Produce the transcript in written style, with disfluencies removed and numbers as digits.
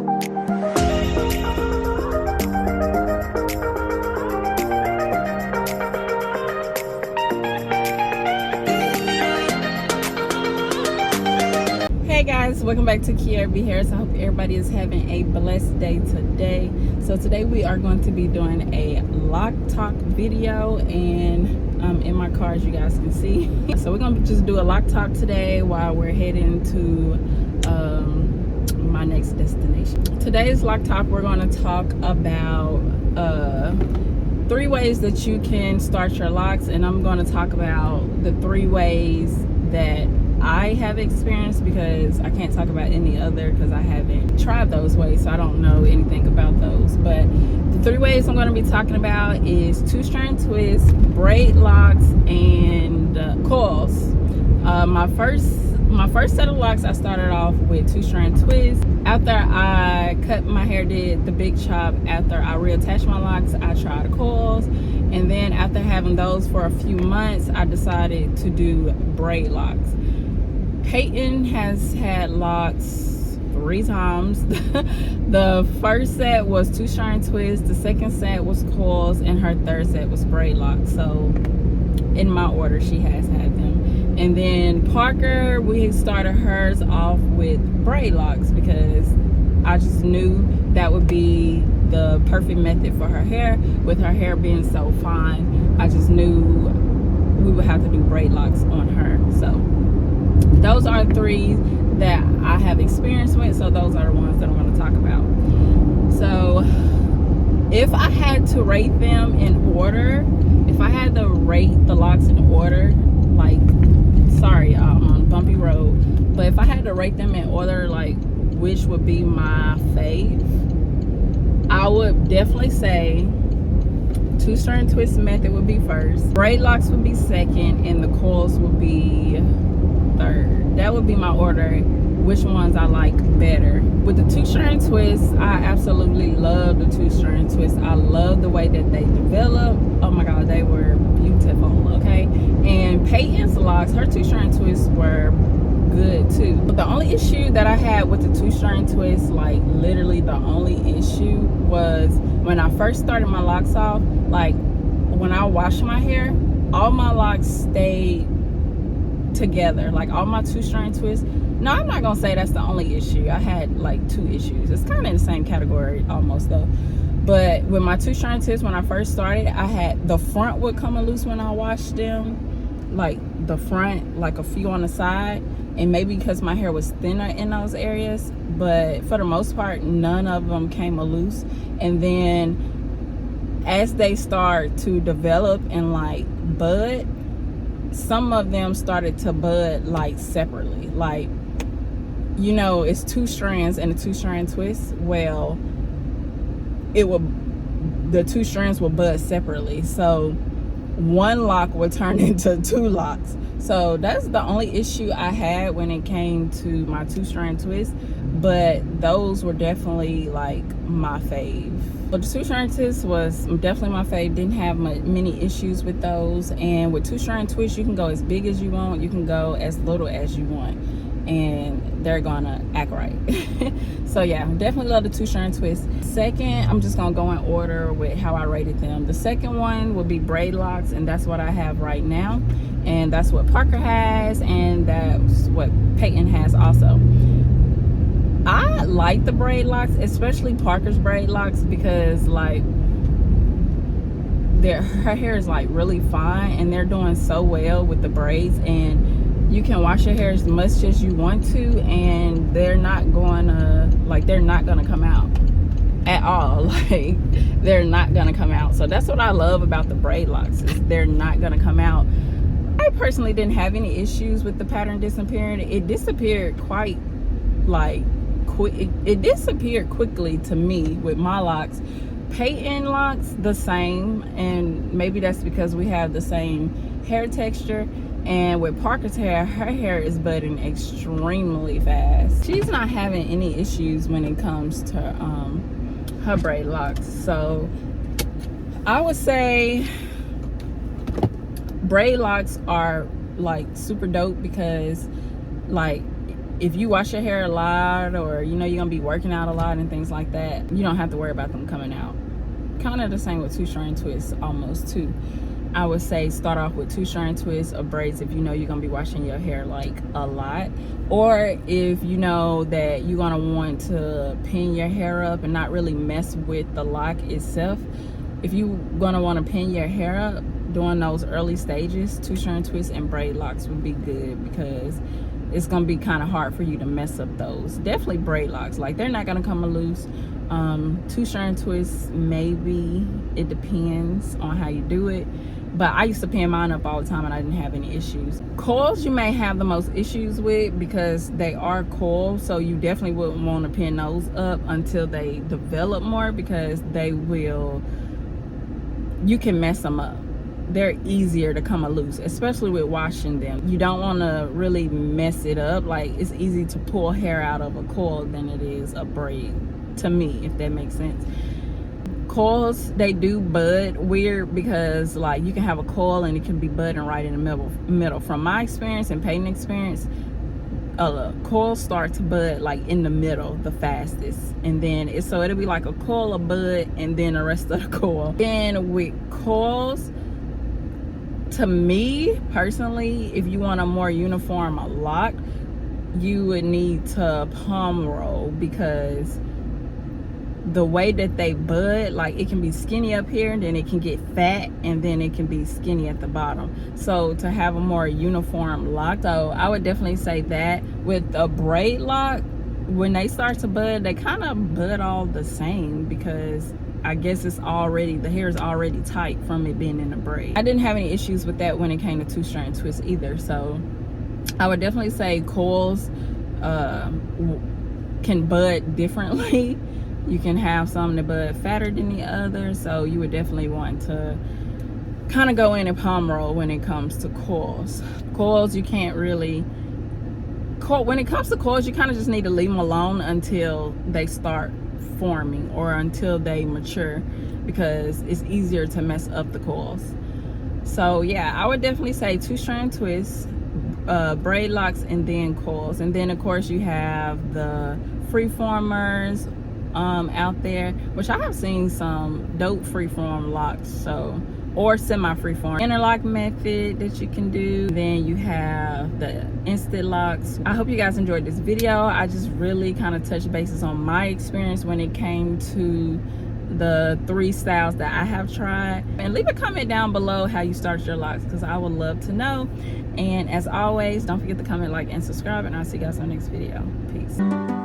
Hey guys, welcome back to kiarabharris. I hope everybody is having a blessed day today. So today we are going to be doing a lock talk video, and I'm in my car, as you guys can see. So we're going to just do a lock talk today while we're heading to my next destination. Today's lock talk, we're going to talk about 3 ways that you can start your locks, and I'm going to talk about the 3 ways that I have experienced, because I can't talk about any other because I haven't tried those ways, so I don't know anything about those. But the 3 ways I'm going to be talking about is 2-strand twists, braid locks, and coils. My first set of locks, I started off with 2-strand twists. After I cut my hair, did the big chop, after I reattached my locks, I tried coils. And then after having those for a few months, I decided to do braid locks. Peyton has had locks 3 times. The first set was 2-strand twists, the second set was coils, and her third set was braid locks. So in my order, she has had them. And then Parker, we started hers off with braid locks because I just knew that would be the perfect method for her hair. With her hair being so fine, I just knew we would have to do braid locks on her. So those are 3 that I have experience with, so those are the ones that I'm going to talk about. So if I had to rate them in order, if I had to rate the locks in order, like, sorry, I'm on a bumpy road, but if I had to rate them in order, like which would be my fave, I would definitely say 2-strand twist method would be first, braid locks would be second, and the coils would be third. That would be my order, which ones I like better. With the 2-strand twists, I absolutely love the 2-strand twists. I love the way that they develop. Oh my god, they were beautiful. Okay, and Peyton's locks, her 2-strand twists were good too. But the only issue that I had with the 2-strand twist, like literally the only issue, was when I first started my locks off, like when I washed my hair, all my locks stayed together, like all my 2-strand twists. No, I'm not gonna say that's the only issue. I had like 2 issues. It's kind of in the same category almost though. But with my 2-strand twists, when I first started, I had the front would come loose when I washed them, like the front, like a few on the side, and maybe because my hair was thinner in those areas, but for the most part none of them came loose. And then as they start to develop and like bud, some of them started to bud like separately, like, you know, it's 2 strands and a 2-strand twist. Well, the 2 strands will bud separately, so 1 lock would turn into 2 locks. So that's the only issue I had when it came to my 2-strand twist, but those were definitely like my fave. But the 2-strand twist was definitely my fave. Didn't have many issues with those. And with 2-strand twists, you can go as big as you want, you can go as little as you want, and they're gonna act right. So yeah, definitely love the 2-strand twist. Second, I'm just gonna go in order with how I rated them. The second one will be braid locks, and that's what I have right now, and that's what Parker has, and that's what Peyton has also. I like the braid locks, especially Parker's braid locks, because like her hair is like really fine, and they're doing so well with the braids, and you can wash your hair as much as you want to, and they're not gonna come out at all. Like, they're not gonna come out. So that's what I love about the braid locks, is they're not gonna come out. I personally didn't have any issues with the pattern disappearing. It disappeared quite like quick. It disappeared quickly to me with my locks. Peyton locks the same, and maybe that's because we have the same hair texture. And with Parker's hair, her hair is budding extremely fast. She's not having any issues when it comes to her braid locks. So I would say braid locks are like super dope, because like if you wash your hair a lot, or you know you're gonna be working out a lot and things like that, you don't have to worry about them coming out. Kind of the same with two-strand twists almost too. I would say start off with two-strand twists or braids if you know you're gonna be washing your hair like a lot, or if you know that you're gonna want to pin your hair up and not really mess with the lock itself. If you're gonna want to pin your hair up during those early stages, two-strand twists and braid locks would be good, because it's gonna be kind of hard for you to mess up those. Definitely braid locks, like they're not gonna come loose. Two-strand twists, maybe, it depends on how you do it, but I used to pin mine up all the time and I didn't have any issues. Coils you may have the most issues with because they are coils, so you definitely wouldn't want to pin those up until they develop more, because they will, you can mess them up. They're easier to come loose, especially with washing them. You don't want to really mess it up. Like, it's easy to pull hair out of a coil than it is a braid, to me, if that makes sense. Coils, they do bud weird, because like you can have a coil and it can be budding right in the middle. From my experience and painting experience, coils start to bud like in the middle the fastest, and then it'll be like a coil of bud and then the rest of the coil. Then with coils, to me personally, if you want a more uniform lock, you would need to palm roll, because the way that they bud, like it can be skinny up here and then it can get fat and then it can be skinny at the bottom. So to have a more uniform lock, so I would definitely say that. With a braid lock, when they start to bud, they kind of bud all the same, because I guess it's already, the hair is already tight from it being in a braid. I didn't have any issues with that when it came to two-strand twists either. So I would definitely say coils can bud differently. You can have some that bud fatter than the other, so you would definitely want to kind of go in and palm roll when it comes to coils. Coils, you can't really, when it comes to coils, you kind of just need to leave them alone until they start forming or until they mature, because it's easier to mess up the coils. So yeah, I would definitely say two-strand twists, braid locks, and then coils. And then of course you have the freeformers out there, which I have seen some dope freeform locks, so, or semi-freeform interlock method that you can do. Then you have the instant locks. I hope you guys enjoyed this video. I just really kind of touched bases on my experience when it came to the 3 styles that I have tried. And leave a comment down below how you start your locks, because I would love to know. And as always, don't forget to comment, like, and subscribe, and I'll see you guys on the next video. Peace.